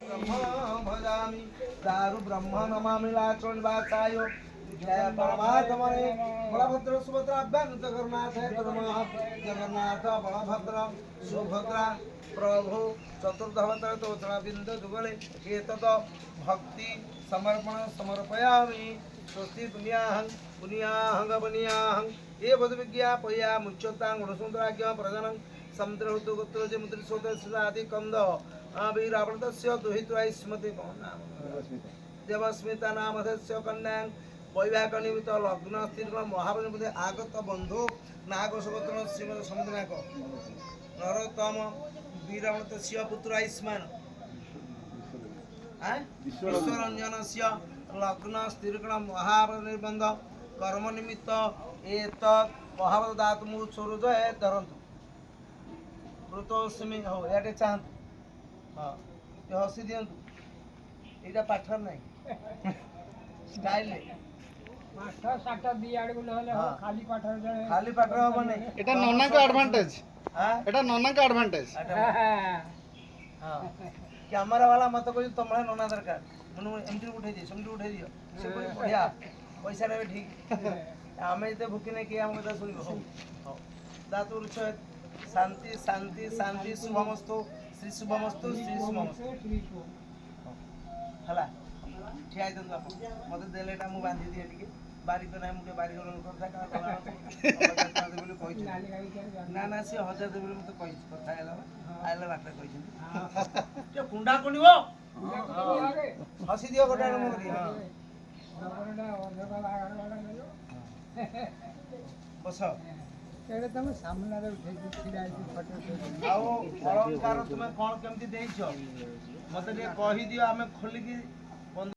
ब्रह्म भजामि दारु ब्रह्म नमामि लाचन वासाय जय परमात्मने बलभद्र सुभद्रा अभ्यंत जगन्नाथ नमः जगन्नाथ बलभद्र सुभद्रा प्रभु चतुर्धवतर तोतरा बिंद जुगले एतत् भक्ति समर्पण समर्पयामि स्वस्ति पुनियाहं ये बद विज्ञापया मुच्यतां गुणसुंदराज्ञ प्रजनं समुद्रहुतो गोत्र जे मुद्रि सोत आदि कंद वीरावृतस्य दुहित्वा स्मृति देवस्मिता नामधस्य कन्यां वैवाहिक निमित्त लग्न स्थिर महाबली बुद्धि आगत बंधु नागसगोत्र श्रीमद समुद्रनाक नरोत्तम वीरावृतस्य पुत्र आयुष्मान विश्वरंजन से लग्न स्थिर महाबलिबंध कर्म निमित्त एत महाबल दात मुझ स्वरूप है धरंतु मृतोस्मी हो याटे चाहतु हाँ ये हसी दियंतु एटा पाठर नहीं स्टाइल मास्टर साटा दी आड़ गुलो हले खाली पाठर हो बने এটা ননা কা অ্যাডভান্টেজ हां এটা ননা কা অ্যাডভান্টেज हां कैमरा वाला मत कोई तमला नोना दरकार मनु एमटी उठे दे समटी उठे दियो से कोई बढ़िया पैसा रे ठीक हमें ते भूखी नहीं किया हम तो सुनिबो हो दातुर छ शांति शांति शांति शुभमस्तु श्री शुभमस्तु श्री शुभमस्तु हला ठिया दन मते देलेटा मु बांधी दिए टिके बारी तो नाही मुके बारी गलन करथा का बोली कहि ना ना से हजार दे बोली मते कहि कथा हैला आइला बाटा कहि ते कुंडा कोनिबो हसी दियो गोटा मु करी हां बस एडे तुम सामने रे उठे छिड़ा फोटो आओ अलंकार तुमे कोन केमती देइछो मते कहि दियो आमे खोली की